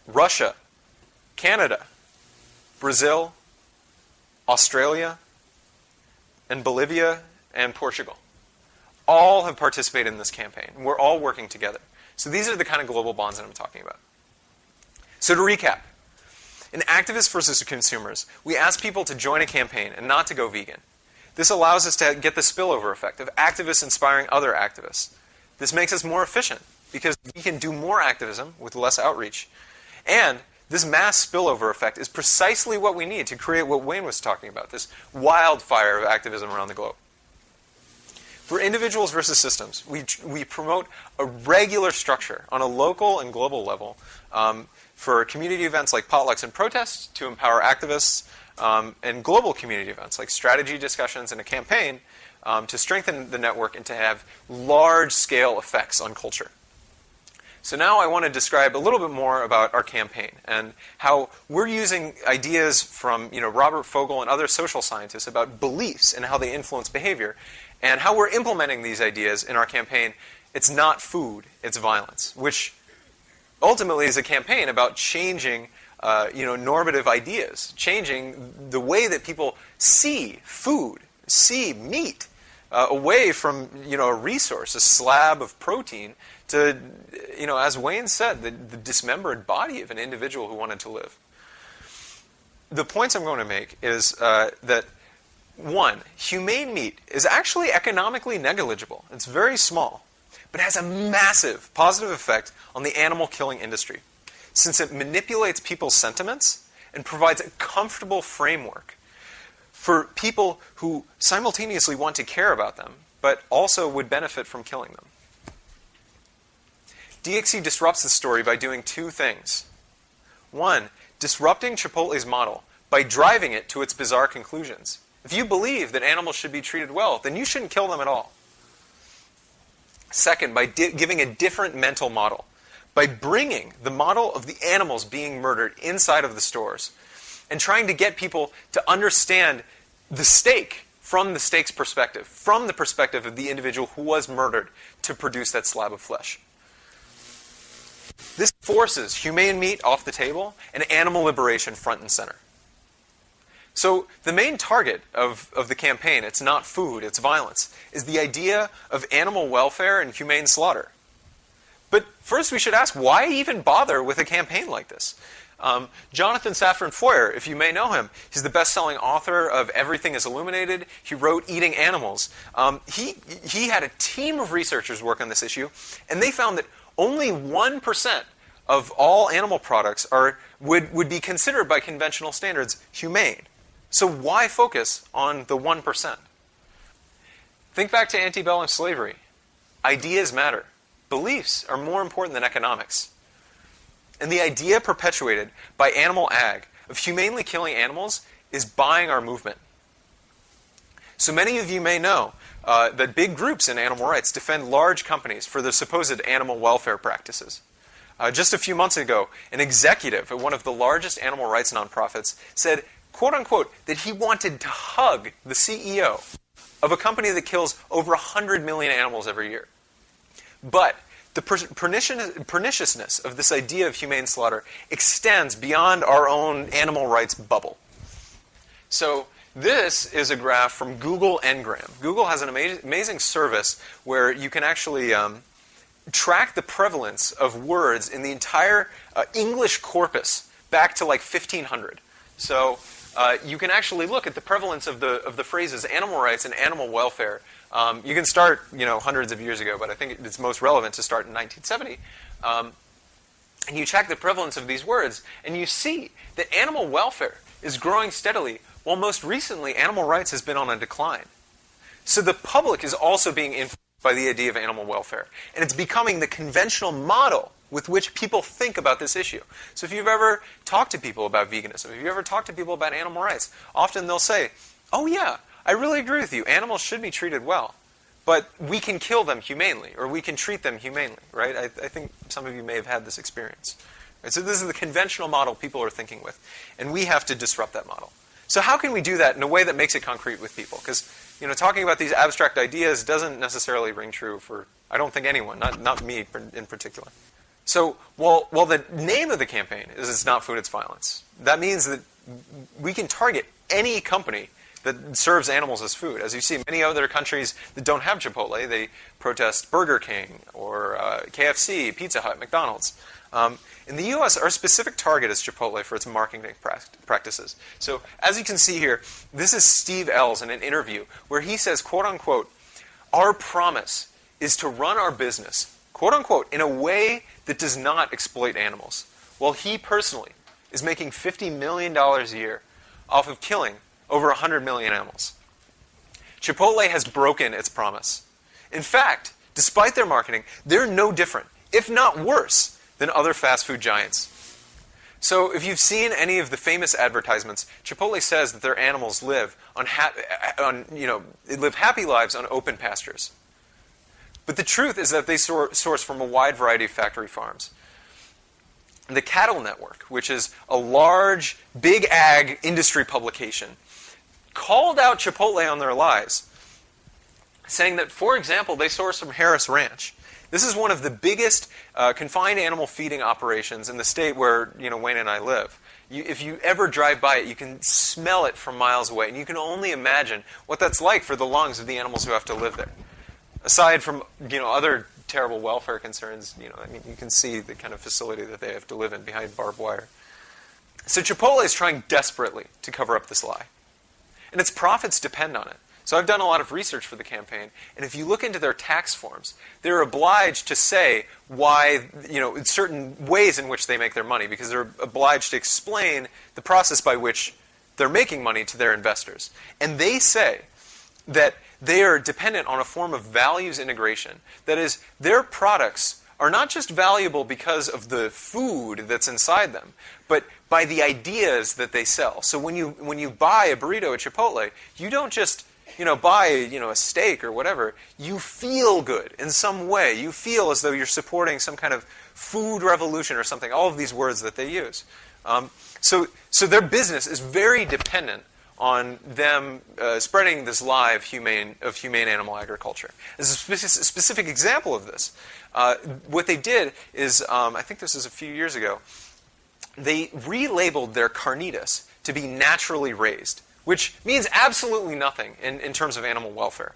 S2: Russia, Canada, Brazil, Australia, and Bolivia, and Portugal. all have participated in this campaign. We're all working together. So these are the kind of global bonds that I'm talking about. So to recap, in activists versus consumers, we ask people to join a campaign and not to go vegan. This allows us to get the spillover effect of activists inspiring other activists. This makes us more efficient because we can do more activism with less outreach. And this mass spillover effect is precisely what we need to create what Wayne was talking about, this wildfire of activism around the globe. For individuals versus systems, we promote a regular structure on a local and global level for community events like potlucks and protests to empower activists, and global community events like strategy discussions and a campaign to strengthen the network and to have large-scale effects on culture. So now I want to describe a little bit more about our campaign and how we're using ideas from Robert Fogel and other social scientists about beliefs and how they influence behavior, and how we're implementing these ideas in our campaign. It's not food, it's violence, which ultimately is a campaign about changing normative ideas, changing the way that people see food, see meat, away from a resource, a slab of protein, to, as Wayne said, the dismembered body of an individual who wanted to live. The points I'm going to make is that, one, humane meat is actually economically negligible. It's very small, but has a massive positive effect on the animal killing industry, since it manipulates people's sentiments and provides a comfortable framework for people who simultaneously want to care about them, but also would benefit from killing them. DxE disrupts the story by doing two things. One, disrupting Chipotle's model by driving it to its bizarre conclusions. If you believe that animals should be treated well, then you shouldn't kill them at all. Second, by giving a different mental model, by bringing the model of the animals being murdered inside of the stores and trying to get people to understand the steak from the steak's perspective, from the perspective of the individual who was murdered to produce that slab of flesh. This forces humane meat off the table and animal liberation front and center. So the main target of the campaign, it's not food, it's violence, is the idea of animal welfare and humane slaughter. But first we should ask, why even bother with a campaign like this? Jonathan Safran Foer, if you may know him, he's the best-selling author of Everything is Illuminated. He wrote Eating Animals. He had a team of researchers work on this issue, and they found that only 1% of all animal products would be considered by conventional standards humane. So why focus on the 1%? Think back to antebellum slavery. Ideas matter. Beliefs are more important than economics. And the idea perpetuated by animal ag of humanely killing animals is buying our movement. So many of you may know that big groups in animal rights defend large companies for their supposed animal welfare practices. Just a few months ago, an executive at one of the largest animal rights nonprofits said, quote unquote, that he wanted to hug the CEO of a company that kills over 100 million animals every year. But the perniciousness of this idea of humane slaughter extends beyond our own animal rights bubble. So this is a graph from Google Ngram. Google has an amazing service where you can actually track the prevalence of words in the entire English corpus back to like 1500. So you can actually look at the prevalence of the phrases animal rights and animal welfare. You can start, hundreds of years ago, but I think it's most relevant to start in 1970. And you check the prevalence of these words, and you see that animal welfare is growing steadily, while most recently animal rights has been on a decline. So the public is also being influenced by the idea of animal welfare, and it's becoming the conventional model with which people think about this issue. So if you've ever talked to people about veganism, if you've ever talked to people about animal rights, often they'll say, oh yeah, I really agree with you, animals should be treated well, but we can kill them humanely, or we can treat them humanely, right? I think some of you may have had this experience. Right? So this is the conventional model people are thinking with, and we have to disrupt that model. So how can we do that in a way that makes it concrete with people? Because talking about these abstract ideas doesn't necessarily ring true for, I don't think, anyone, not me in particular. So while the name of the campaign is It's Not Food, It's Violence, that means that we can target any company that serves animals as food. As you see, many other countries that don't have Chipotle, they protest Burger King or KFC, Pizza Hut, McDonald's. In the U.S., our specific target is Chipotle for its marketing practices. So as you can see here, this is Steve Ells in an interview where he says, quote unquote, "Our promise is to run our business, quote unquote, in a way that does not exploit animals," while he personally is making $50 million a year off of killing over 100 million animals. Chipotle has broken its promise. In fact, despite their marketing, they're no different, if not worse, than other fast food giants. So if you've seen any of the famous advertisements, Chipotle says that their animals live live happy lives on open pastures. But the truth is that they source from a wide variety of factory farms. The Cattle Network, which is a large, big ag industry publication, called out Chipotle on their lies, saying that, for example, they source from Harris Ranch. This is one of the biggest confined animal feeding operations in the state where Wayne and I live. If you ever drive by it, you can smell it from miles away, and you can only imagine what that's like for the lungs of the animals who have to live there. Aside from other terrible welfare concerns, you can see the kind of facility that they have to live in behind barbed wire. So Chipotle is trying desperately to cover up this lie, and its profits depend on it. So I've done a lot of research for the campaign, and if you look into their tax forms, they're obliged to say why, certain ways in which they make their money, because they're obliged to explain the process by which they're making money to their investors. And they say that they are dependent on a form of values integration. That is, their products are not just valuable because of the food that's inside them, but by the ideas that they sell. So when you buy a burrito at Chipotle, you don't just buy a steak or whatever. You feel good in some way. You feel as though you're supporting some kind of food revolution or something. All of these words that they use. So their business is very dependent on them spreading this lie of humane animal agriculture. As a specific example of this, what they did is, I think this was a few years ago, they relabeled their carnitas to be naturally raised, which means absolutely nothing in terms of animal welfare.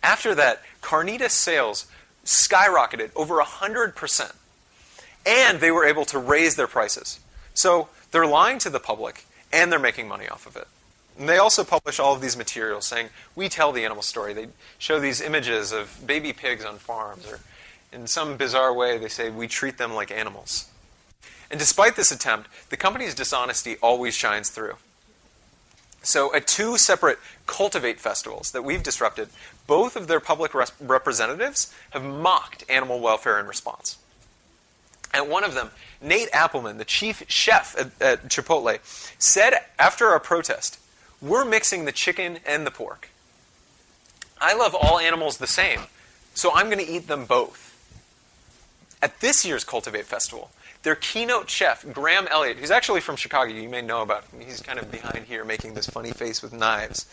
S2: After that, carnitas sales skyrocketed over 100%, and they were able to raise their prices. So they're lying to the public, and they're making money off of it. And they also publish all of these materials saying, we tell the animal story. They show these images of baby pigs on farms, or in some bizarre way they say, we treat them like animals. And despite this attempt, the company's dishonesty always shines through. So at two separate Cultivate festivals that we've disrupted, both of their public representatives have mocked animal welfare in response. At one of them, Nate Appleman, the chief chef at Chipotle, said after our protest, "We're mixing the chicken and the pork. I love all animals the same, so I'm going to eat them both." At this year's Cultivate Festival, their keynote chef, Graham Elliott, who's actually from Chicago, you may know about him, he's kind of behind here making this funny face with knives,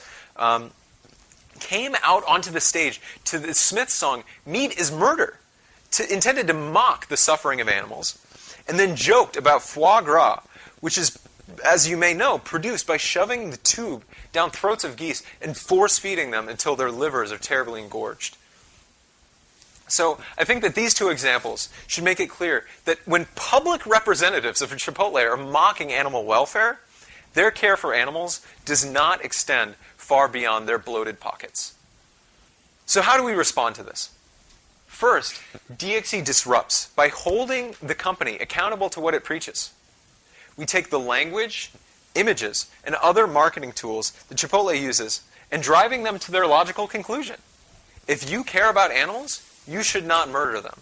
S2: came out onto the stage to the Smiths song, "Meat is Murder," intended to mock the suffering of animals, and then joked about foie gras, which is, as you may know, produced by shoving the tube down throats of geese and force-feeding them until their livers are terribly engorged. So I think that these two examples should make it clear that when public representatives of Chipotle are mocking animal welfare, their care for animals does not extend far beyond their bloated pockets. So how do we respond to this? First, DxE disrupts by holding the company accountable to what it preaches. We take the language, images, and other marketing tools that Chipotle uses and driving them to their logical conclusion. If you care about animals, you should not murder them.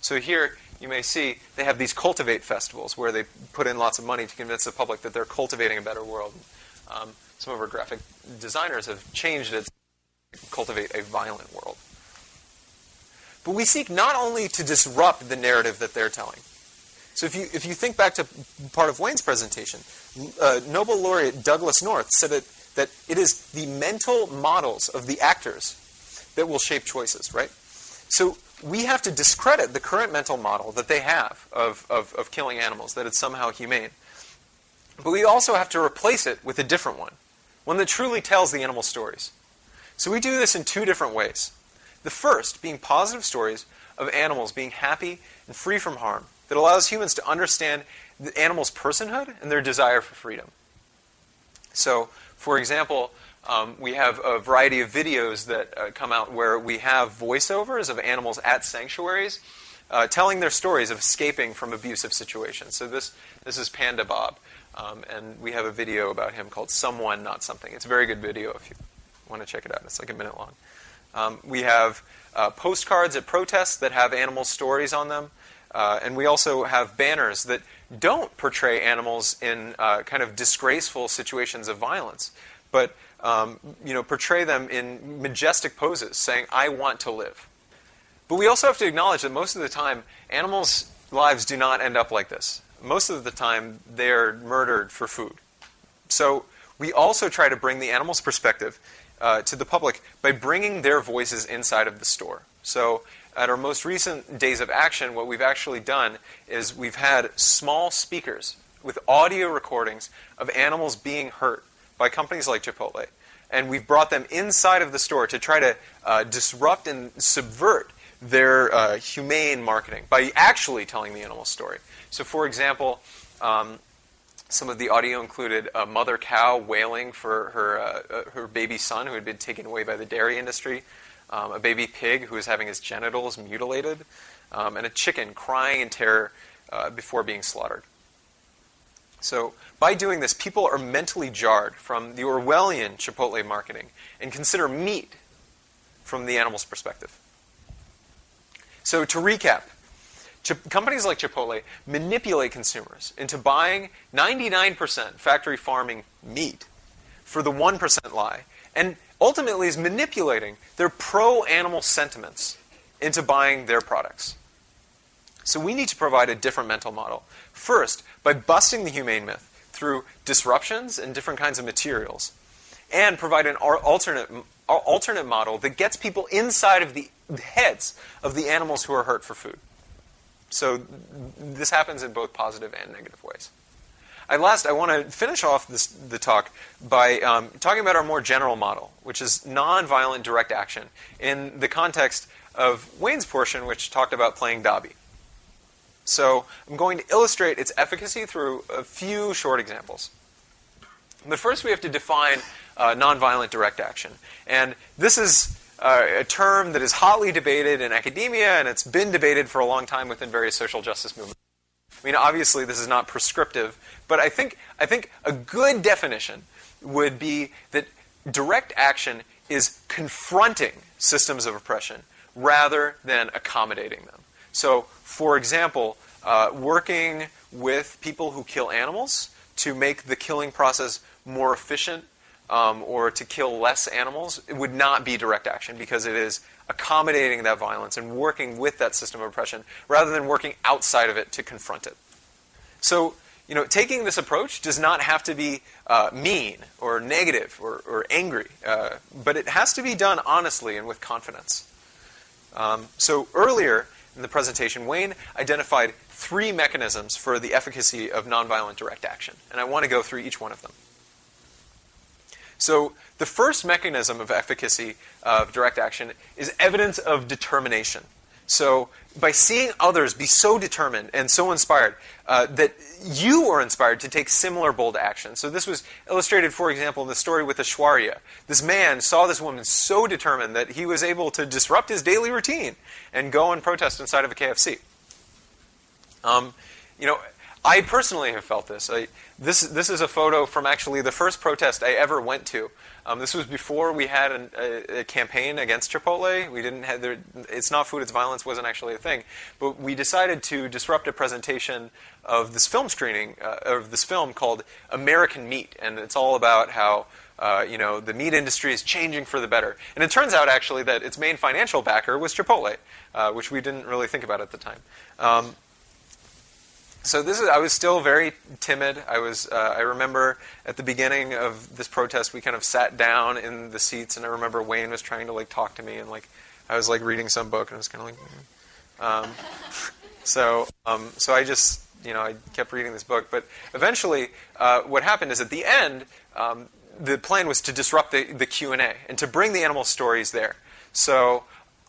S2: So here you may see they have these Cultivate festivals where they put in lots of money to convince the public that they're cultivating a better world. Some of our graphic designers have changed it to cultivate a violent world. But we seek not only to disrupt the narrative that they're telling. So if you think back to part of Wayne's presentation, Nobel laureate Douglas North said that it is the mental models of the actors that will shape choices, right? So we have to discredit the current mental model that they have of killing animals, that it's somehow humane. But we also have to replace it with a different one one that truly tells the animal stories. So we do this in two different ways. The first being positive stories of animals being happy and free from harm that allows humans to understand the animals' personhood and their desire for freedom. So, for example, we have a variety of videos that come out where we have voiceovers of animals at sanctuaries telling their stories of escaping from abusive situations. So this is Panda Bob, and we have a video about him called Someone Not Something. It's a very good video if you want to check it out. It's like a minute long. We have postcards at protests that have animal stories on them. And we also have banners that don't portray animals in kind of disgraceful situations of violence, but portray them in majestic poses, saying, "I want to live." But we also have to acknowledge that most of the time, animals' lives do not end up like this. Most of the time, they're murdered for food. So we also try to bring the animal's perspective to the public by bringing their voices inside of the store. So at our most recent Days of Action, what we've actually done is we've had small speakers with audio recordings of animals being hurt by companies like Chipotle. And we've brought them inside of the store to try to disrupt and subvert their humane marketing by actually telling the animal story. So for example, some of the audio included a mother cow wailing for her baby son who had been taken away by the dairy industry, a baby pig who was having his genitals mutilated, and a chicken crying in terror before being slaughtered. So by doing this, people are mentally jarred from the Orwellian Chipotle marketing and consider meat from the animal's perspective. So to recap, companies like Chipotle manipulate consumers into buying 99% factory farming meat for the 1% lie, and ultimately is manipulating their pro-animal sentiments into buying their products. So we need to provide a different mental model. First, by busting the humane myth through disruptions and different kinds of materials, and provide an alternate model that gets people inside of the heads of the animals who are hurt for food. So this happens in both positive and negative ways. I want to finish off the talk by talking about our more general model, which is nonviolent direct action, in the context of Wayne's portion, which talked about playing Dobby. So I'm going to illustrate its efficacy through a few short examples. But first we have to define nonviolent direct action. And this is a term that is hotly debated in academia, and it's been debated for a long time within various social justice movements. I mean, obviously this is not prescriptive, but I think a good definition would be that direct action is confronting systems of oppression rather than accommodating them. So, for example, working with people who kill animals to make the killing process more efficient or to kill less animals, it would not be direct action because it is accommodating that violence and working with that system of oppression rather than working outside of it to confront it. So, taking this approach does not have to be mean or negative or angry, but it has to be done honestly and with confidence. So earlier in the presentation, Wayne identified 3 mechanisms for the efficacy of nonviolent direct action, and I want to go through each one of them. So the first mechanism of efficacy of direct action is evidence of determination. So by seeing others be so determined and so inspired that you are inspired to take similar bold action. So this was illustrated, for example, in the story with Ashwarya. This man saw this woman so determined that he was able to disrupt his daily routine and go and protest inside of a KFC. I personally have felt this. This is a photo from actually the first protest I ever went to. This was before we had a campaign against Chipotle. We didn't have It's Not Food, It's Violence wasn't actually a thing. But we decided to disrupt a presentation of this film screening, of this film called American Meat. And it's all about how the meat industry is changing for the better. And it turns out actually that its main financial backer was Chipotle, which we didn't really think about at the time. So I was still very timid. I remember at the beginning of this protest, we kind of sat down in the seats, and I remember Wayne was trying to talk to me, and I was reading some book, and I was kind of so I just I kept reading this book. But eventually, what happened is at the end, the plan was to disrupt the Q&A and to bring the animal stories there. So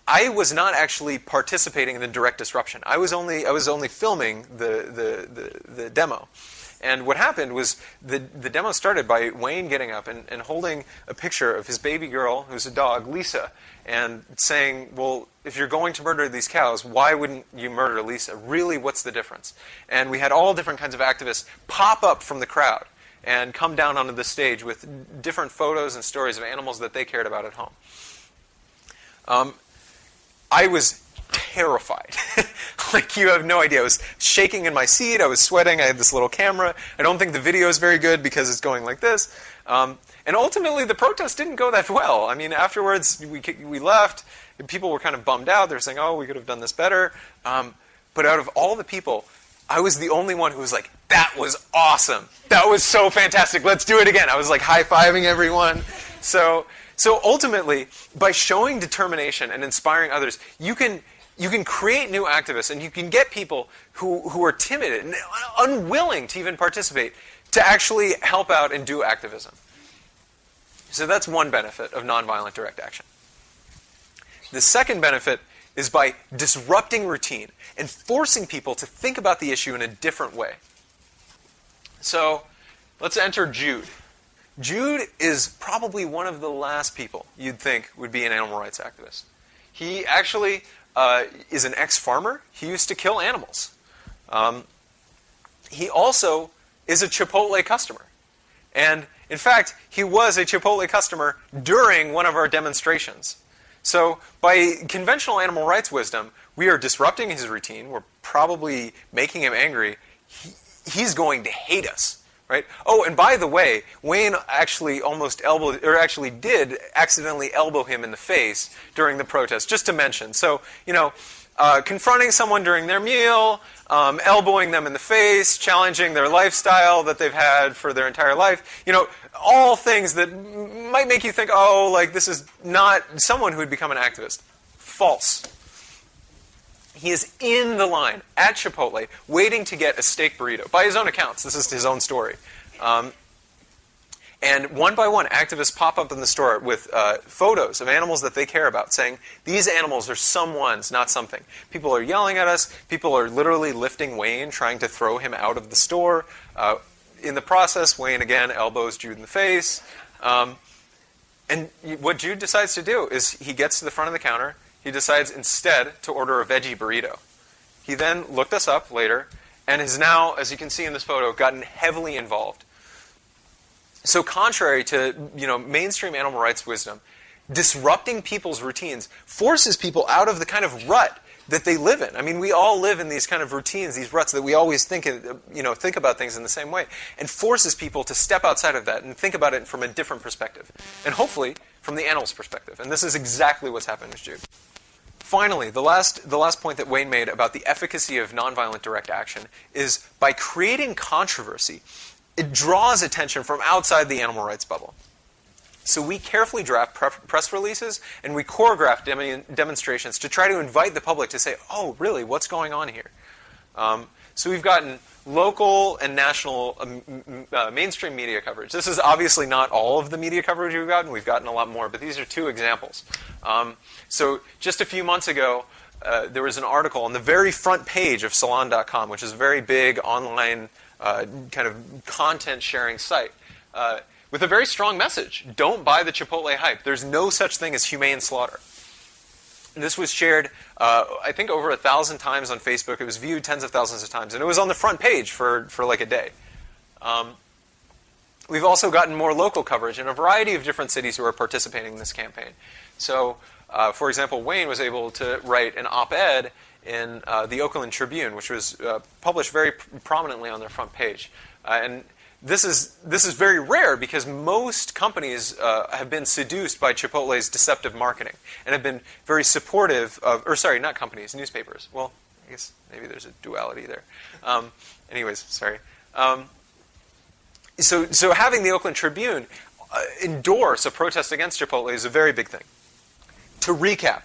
S2: I was not actually participating in the direct disruption. I was only filming the demo. And what happened was the demo started by Wayne getting up and holding a picture of his baby girl, who's a dog, Lisa, and saying, well, if you're going to murder these cows, why wouldn't you murder Lisa? Really, what's the difference? And we had all different kinds of activists pop up from the crowd and come down onto the stage with different photos and stories of animals that they cared about at home. I was terrified. Like, you have no idea. I was shaking in my seat. I was sweating. I had this little camera. I don't think the video is very good because it's going like this. And ultimately, the protest didn't go that well. I mean, afterwards, we left. And people were kind of bummed out. They were saying, oh, we could have done this better. But out of all the people, I was the only one who was like, that was awesome. That was so fantastic. Let's do it again. I was like high-fiving everyone. So ultimately, by showing determination and inspiring others, you can create new activists, and you can get people who are timid and unwilling to even participate to actually help out and do activism. So that's one benefit of nonviolent direct action. The second benefit is by disrupting routine and forcing people to think about the issue in a different way. So let's enter Jude. Jude is probably one of the last people you'd think would be an animal rights activist. He actually is an ex-farmer. He used to kill animals. He also is a Chipotle customer. And in fact, he was a Chipotle customer during one of our demonstrations. So by conventional animal rights wisdom, we are disrupting his routine. We're probably making him angry. He's going to hate us. Right? Oh, and by the way, Wayne actually did accidentally elbow him in the face during the protest, just to mention. So, confronting someone during their meal, elbowing them in the face, challenging their lifestyle that they've had for their entire life, all things that might make you think, oh, like this is not someone who would become an activist. False. He is in the line at Chipotle waiting to get a steak burrito. By his own accounts, this is his own story. And one by one, activists pop up in the store with photos of animals that they care about, saying, these animals are someone's, not something. People are yelling at us. People are literally lifting Wayne, trying to throw him out of the store. In the process, Wayne, again, elbows Jude in the face. And what Jude decides to do is he gets to the front of the counter. He decides instead to order a veggie burrito. He then looked us up later and has now, as you can see in this photo, gotten heavily involved. So contrary to mainstream animal rights wisdom, disrupting people's routines forces people out of the kind of rut that they live in. I mean, we all live in these kind of routines, these ruts that we always think about things in the same way, and forces people to step outside of that and think about it from a different perspective, and hopefully from the animal's perspective. And this is exactly what's happened with Jude. Finally, the last point that Wayne made about the efficacy of nonviolent direct action is by creating controversy, it draws attention from outside the animal rights bubble. So we carefully draft press releases and we choreograph demonstrations to try to invite the public to say, oh, really, what's going on here? So we've gotten local and national mainstream media coverage. This is obviously not all of the media coverage we've gotten. We've gotten a lot more, but these are two examples. So just a few months ago, there was an article on the very front page of Salon.com, which is a very big online kind of content-sharing site, with a very strong message. Don't buy the Chipotle hype. There's no such thing as humane slaughter. This was shared, I think, over 1,000 times on Facebook. It was viewed tens of thousands of times. And it was on the front page for like a day. We've also gotten more local coverage in a variety of different cities who are participating in this campaign. So, for example, Wayne was able to write an op-ed in the Oakland Tribune, which was published very prominently on their front page. And this is very rare because most companies have been seduced by Chipotle's deceptive marketing and have been very supportive of, or sorry, not companies, newspapers. Well, I guess maybe there's a duality there. Anyways, sorry. So having the Oakland Tribune endorse a protest against Chipotle is a very big thing. To recap,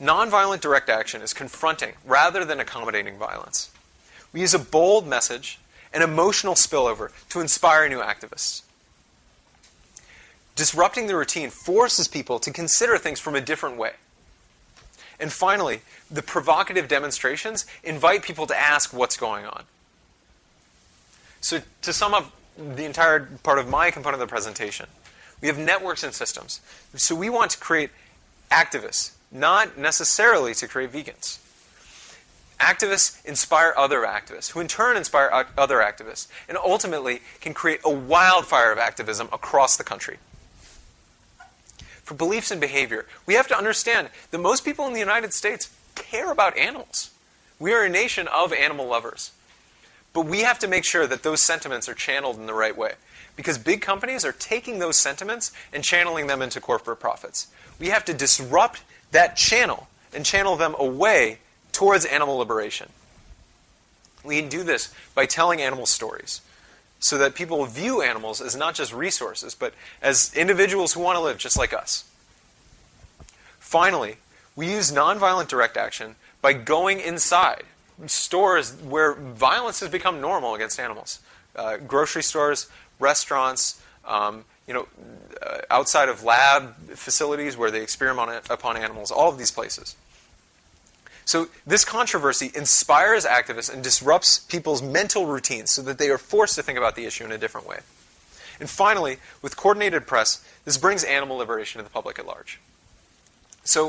S2: nonviolent direct action is confronting rather than accommodating violence. We use a bold message and emotional spillover to inspire new activists. Disrupting the routine forces people to consider things from a different way. And finally, the provocative demonstrations invite people to ask what's going on. So to sum up the entire part of my component of the presentation, we have networks and systems. So we want to create activists, not necessarily to create vegans. Activists inspire other activists, who in turn inspire other activists, and ultimately can create a wildfire of activism across the country. For beliefs and behavior, we have to understand that most people in the United States care about animals. We are a nation of animal lovers. But we have to make sure that those sentiments are channeled in the right way, because big companies are taking those sentiments and channeling them into corporate profits. We have to disrupt that channel and channel them away towards animal liberation. We can do this by telling animal stories, so that people view animals as not just resources, but as individuals who want to live just like us. Finally, we use nonviolent direct action by going inside stores where violence has become normal against animals. Grocery stores, restaurants, outside of lab facilities where they experiment upon animals, all of these places. So this controversy inspires activists and disrupts people's mental routines so that they are forced to think about the issue in a different way. And finally, with coordinated press, this brings animal liberation to the public at large. So